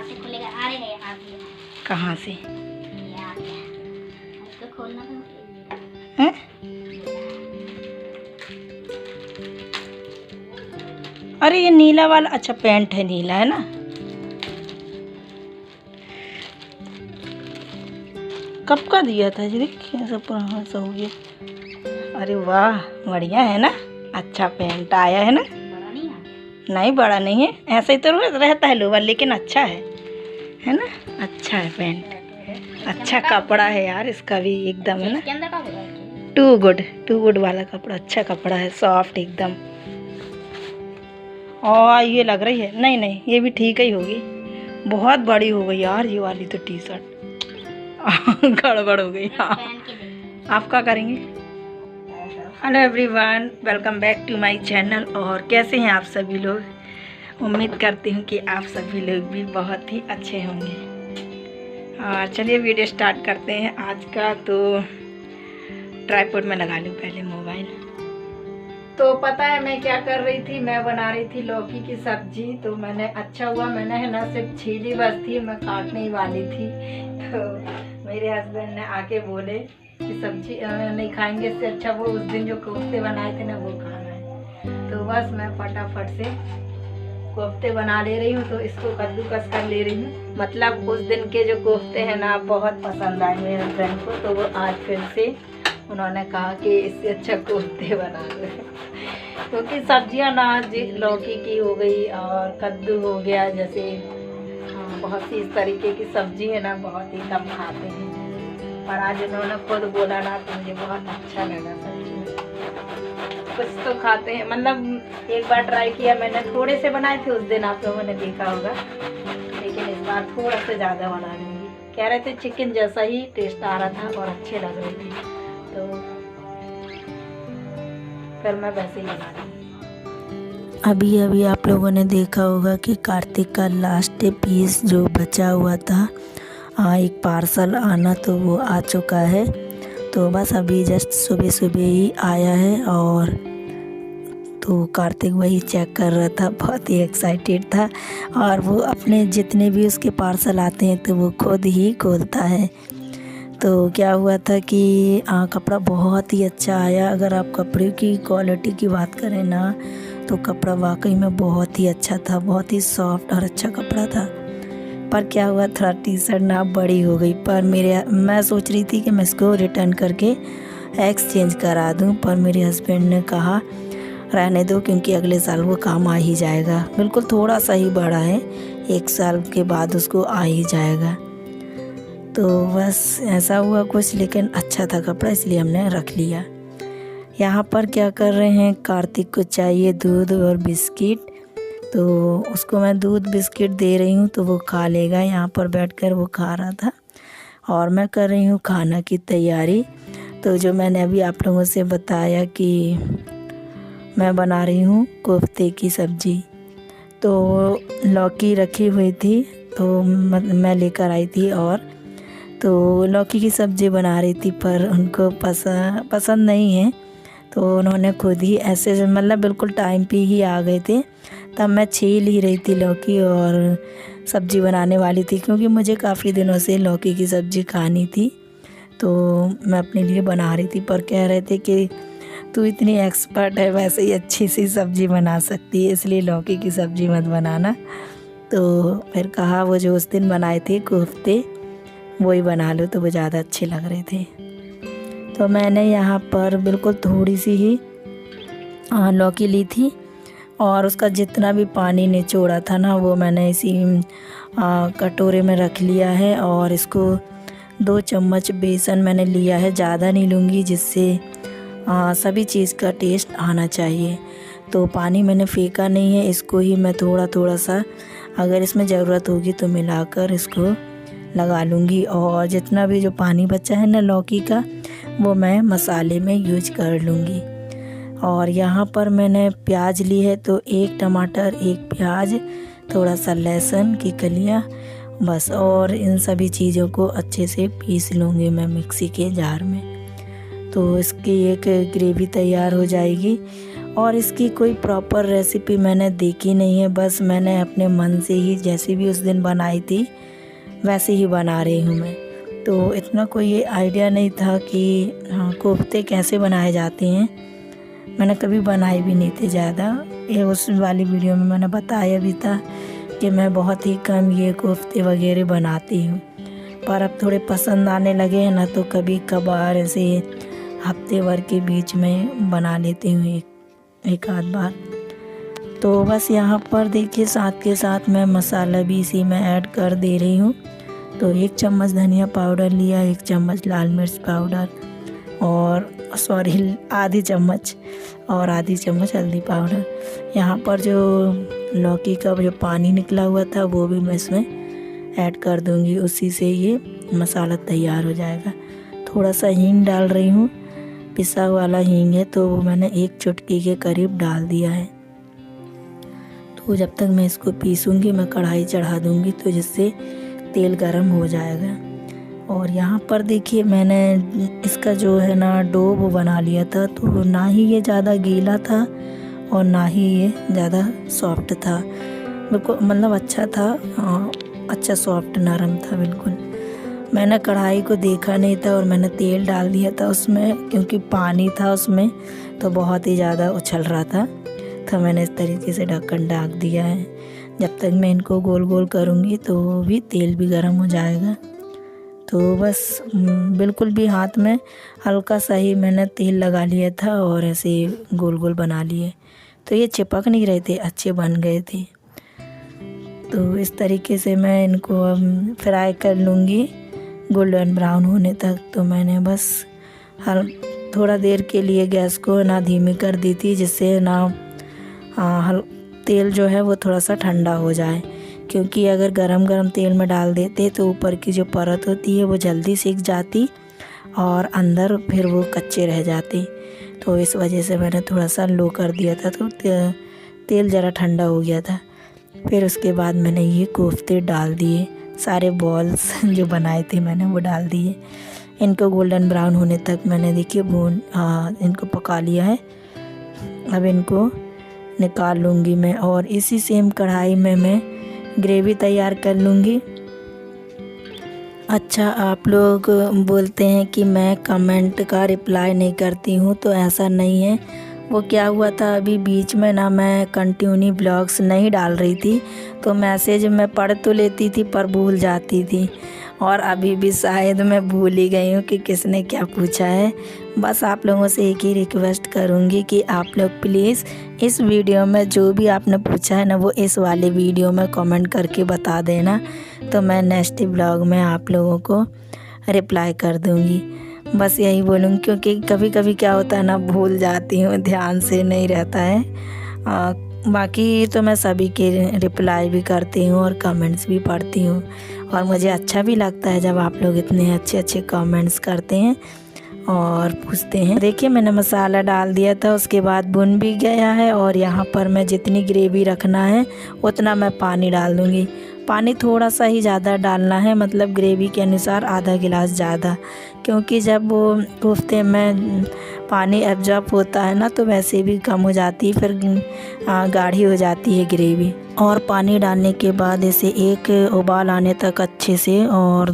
से खुलेगा। आ रहे हैं आप ये कहाँ से? ये आ गया, उसको खोलना तो हैं? अरे ये नीला वाला, अच्छा पैंट है नीला, है ना? कब का दिया था जी? देखिए सब पुराना सा हो गया। अरे वाह, बढ़िया है ना, अच्छा पैंट आया है ना? बड़ा नहीं आ। नहीं बड़ा नहीं है, ऐसा ही तो रहता है लोअर, लेकिन अच्छा है ना? अच्छा है पैंट, अच्छा कपड़ा है यार इसका भी एकदम, है ना? इसके अंदर का होगा टू गुड वाला कपड़ा, अच्छा कपड़ा है, सॉफ्ट एकदम। और ये लग रही है, नहीं ये भी ठीक ही होगी, बहुत बड़ी हो गई यार ये वाली तो टी शर्ट। गड़बड़ हो गई। हाँ, पहन के देखो। आप क्या करेंगे? Hello everyone, welcome back to my channel. और कैसे हैं आप सभी लोग? उम्मीद करती हूँ कि आप सभी लोग भी बहुत ही अच्छे होंगे। और चलिए वीडियो स्टार्ट करते हैं आज का। तो ट्राइपॉड में लगा लूँ पहले मोबाइल। तो पता है मैं क्या कर रही थी? मैं बना रही थी लौकी की सब्जी। तो मैंने, अच्छा हुआ मैंने है ना सिर्फ छीली बस थी, मैं काटने ही वाली थी। तो मेरे हस्बैंड ने आके बोले कि सब्जी नहीं खाएंगे, इससे अच्छा वो उस दिन जो कोफ्ते बनाए थे ना वो खाना है। तो बस मैं फटाफट से कोफ्ते बना ले रही हूँ। तो इसको कद्दूकस कर ले रही हूँ। मतलब उस दिन के जो कोफ्ते हैं ना बहुत पसंद आए मेरे हस्बैंड को, तो वो आज फिर से उन्होंने कहा कि इससे अच्छा कोफ्ते बना दो। क्योंकि सब्जियां ना लौकी की हो गई और कद्दू हो गया, जैसे बहुत सी इस तरीके की सब्जी है ना बहुत ही कम खाते हैं। पर आज उन्होंने खुद बोला ना तो मुझे बहुत अच्छा लगा। सब्जी कुछ तो खाते हैं, मतलब एक बार ट्राई किया मैंने, थोड़े से बनाए थे उस दिन, आप लोगों ने देखा होगा, लेकिन इस बार थोड़ा सा ज़्यादा बना लूँगी। कह रहे थे चिकन जैसा ही टेस्ट आ रहा था और अच्छे लग रहे थे, तो फिर मैं वैसे ही बना रही। अभी आप लोगों ने देखा होगा कि कार्तिक का लास्ट पीस जो बचा हुआ था, एक पार्सल आना, तो वो आ चुका है। तो बस अभी जस्ट सुबह ही आया है। और तो कार्तिक वही चेक कर रहा था, बहुत ही एक्साइटेड था। और वो अपने जितने भी उसके पार्सल आते हैं तो वो खुद ही खोलता है। तो क्या हुआ था कि कपड़ा बहुत ही अच्छा आया। अगर आप कपड़े की क्वालिटी की बात करें ना, तो कपड़ा वाकई में बहुत ही अच्छा था, बहुत ही सॉफ्ट और अच्छा कपड़ा था। पर क्या हुआ, थोड़ा टी शर्ट ना बड़ी हो गई। पर मैं सोच रही थी कि मैं इसको रिटर्न करके एक्सचेंज करा दूं, पर मेरे हस्बैंड ने कहा रहने दो, क्योंकि अगले साल वो काम आ ही जाएगा। बिल्कुल थोड़ा सा ही बड़ा है, 1 साल के बाद उसको आ ही जाएगा। तो बस ऐसा हुआ कुछ, लेकिन अच्छा था कपड़ा, इसलिए हमने रख लिया। यहाँ पर क्या कर रहे हैं, कार्तिक को चाहिए दूध और बिस्किट, तो उसको मैं दूध बिस्किट दे रही हूँ तो वो खा लेगा। यहाँ पर बैठकर वो खा रहा था और मैं कर रही हूँ खाना की तैयारी। तो जो मैंने अभी आप लोगों से बताया कि मैं बना रही हूँ कोफ्ते की सब्ज़ी, तो लौकी रखी हुई थी तो मैं लेकर आई थी। और तो लौकी की सब्ज़ी बना रही थी, पर उनको पसंद नहीं है, तो उन्होंने खुद ही ऐसे, मतलब बिल्कुल टाइम पे ही आ गए थे। तब मैं छील ही रही थी लौकी और सब्ज़ी बनाने वाली थी, क्योंकि मुझे काफ़ी दिनों से लौकी की सब्ज़ी खानी थी, तो मैं अपने लिए बना रही थी। पर कह रहे थे कि तू इतनी एक्सपर्ट है, वैसे ही अच्छी सी सब्ज़ी बना सकती है, इसलिए लौकी की सब्ज़ी मत बनाना। तो फिर कहा वो जो उस दिन बनाए थे कोफ्ते वही बना लो, तो वो ज़्यादा अच्छे लग रहे थे। तो मैंने यहाँ पर बिल्कुल थोड़ी सी ही लौकी ली थी और उसका जितना भी पानी निचोड़ा था ना, वो मैंने इसी कटोरे में रख लिया है। और इसको 2 चम्मच बेसन मैंने लिया है, ज़्यादा नहीं लूँगी, जिससे सभी चीज़ का टेस्ट आना चाहिए। तो पानी मैंने फेंका नहीं है, इसको ही मैं थोड़ा सा, अगर इसमें ज़रूरत होगी तो मिलाकर इसको लगा लूँगी। और जितना भी जो पानी बचा है ना लौकी का, वो मैं मसाले में यूज कर लूँगी। और यहाँ पर मैंने प्याज ली है, तो 1 टमाटर, 1 प्याज, थोड़ा सा लहसुन की कलियाँ, बस। और इन सभी चीज़ों को अच्छे से पीस लूँगी मैं मिक्सी के जार में, तो इसकी एक ग्रेवी तैयार हो जाएगी। और इसकी कोई प्रॉपर रेसिपी मैंने देखी नहीं है, बस मैंने अपने मन से ही जैसे भी उस दिन बनाई थी वैसे ही बना रही हूँ मैं। तो इतना कोई ये आइडिया नहीं था कि हाँ कोफ्ते कैसे बनाए जाते हैं, मैंने कभी बनाए भी नहीं थे ज़्यादा। ये उस वाली वीडियो में मैंने बताया भी था कि मैं बहुत ही कम ये कोफ्ते वगैरह बनाती हूँ, पर अब थोड़े पसंद आने लगे हैं ना, तो कभी कभार ऐसे हफ्ते भर के बीच में बना लेती हूँ एक आध बार। तो बस यहाँ पर देखिए साथ के साथ मैं मसाला भी इसी में ऐड कर दे रही हूँ। तो 1 चम्मच धनिया पाउडर लिया, 1 चम्मच लाल मिर्च पाउडर और आधी चम्मच और आधी चम्मच हल्दी पाउडर। यहाँ पर जो लौकी का जो पानी निकला हुआ था वो भी मैं इसमें ऐड कर दूँगी, उसी से ये मसाला तैयार हो जाएगा। थोड़ा सा हींग डाल रही हूँ, पिसा वाला हींग है तो वो मैंने 1 चुटकी के करीब डाल दिया है। तो जब तक मैं इसको पीसूँगी मैं कढ़ाई चढ़ा दूँगी, तो जिससे तेल गरम हो जाएगा। और यहाँ पर देखिए मैंने इसका जो है ना डो वो बना लिया था, तो ना ही ये ज़्यादा गीला था और ना ही ये ज़्यादा सॉफ्ट था, बिल्कुल मतलब अच्छा था, अच्छा सॉफ्ट नरम था बिल्कुल। मैंने कढ़ाई को देखा नहीं था और मैंने तेल डाल दिया था उसमें, क्योंकि पानी था उसमें तो बहुत ही ज़्यादा उछल रहा था, तो मैंने इस तरीके से ढक्कन ढक दिया है। जब तक मैं इनको गोल गोल करूँगी तो भी तेल भी गर्म हो जाएगा। तो बस बिल्कुल भी हाथ में हल्का सा ही मैंने तेल लगा लिया था और ऐसे गोल गोल बना लिए, तो ये चिपक नहीं रहे थे, अच्छे बन गए थे। तो इस तरीके से मैं इनको अब फ्राई कर लूँगी गोल्डन ब्राउन होने तक। तो मैंने बस थोड़ा देर के लिए गैस को ना धीमी कर दी थी, जिससे ना तेल जो है वो थोड़ा सा ठंडा हो जाए, क्योंकि अगर गरम तेल में डाल देते तो ऊपर की जो परत होती है वो जल्दी सिक जाती और अंदर फिर वो कच्चे रह जाते। तो इस वजह से मैंने थोड़ा सा लो कर दिया था, तो तेल ज़रा ठंडा हो गया था। फिर उसके बाद मैंने ये कोफ्ते डाल दिए, सारे बॉल्स जो बनाए थे मैंने वो डाल दिए। इनको गोल्डन ब्राउन होने तक मैंने देखिए इनको पका लिया है। अब इनको निकाल लूँगी मैं और इसी सेम कढ़ाई में मैं ग्रेवी तैयार कर लूँगी। अच्छा, आप लोग बोलते हैं कि मैं कमेंट का रिप्लाई नहीं करती हूँ, तो ऐसा नहीं है। वो क्या हुआ था अभी बीच में ना, मैं कंटिन्यू ब्लॉग्स नहीं डाल रही थी, तो मैसेज मैं पढ़ तो लेती थी पर भूल जाती थी, और अभी भी शायद मैं भूल ही गई हूँ कि किसने क्या पूछा है। बस आप लोगों से एक ही रिक्वेस्ट करूँगी कि आप लोग प्लीज़ इस वीडियो में जो भी आपने पूछा है ना, वो इस वाले वीडियो में कमेंट करके बता देना, तो मैं नेक्स्ट ब्लॉग में आप लोगों को रिप्लाई कर दूँगी। बस यही बोलूँगी, क्योंकि कभी कभी क्या होता है ना, भूल जाती हूँ, ध्यान से नहीं रहता है। बाकी तो मैं सभी के रिप्लाई भी करती हूँ और कमेंट्स भी पढ़ती हूँ, और मुझे अच्छा भी लगता है जब आप लोग इतने अच्छे अच्छे कमेंट्स करते हैं और पूछते हैं। देखिए मैंने मसाला डाल दिया था, उसके बाद भुन भी गया है, और यहाँ पर मैं जितनी ग्रेवी रखना है उतना मैं पानी डाल दूँगी। पानी थोड़ा सा ही ज़्यादा डालना है, मतलब ग्रेवी के अनुसार आधा गिलास ज़्यादा, क्योंकि जब वो कोफ्ते में पानी एब्जॉर्ब होता है ना, तो वैसे भी कम हो जाती है, फिर गाढ़ी हो जाती है ग्रेवी। और पानी डालने के बाद इसे एक उबाल आने तक अच्छे से और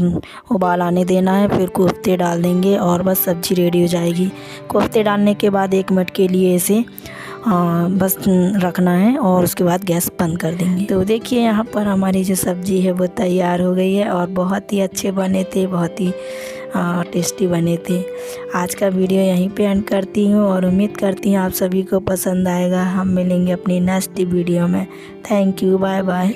उबाल आने देना है, फिर कोफ्ते डाल देंगे और बस सब्ज़ी रेडी हो जाएगी। कोफ्ते डालने के बाद 1 मिनट के लिए इसे बस रखना है और उसके बाद गैस बंद कर देंगे। तो देखिए यहाँ पर हमारी जो सब्ज़ी है वो तैयार हो गई है, और बहुत ही अच्छे बने थे, बहुत ही टेस्टी बने थे। आज का वीडियो यहीं पे एंड करती हूँ, और उम्मीद करती हूँ आप सभी को पसंद आएगा। हम मिलेंगे अपनी नेक्स्ट वीडियो में। Thank you, bye bye.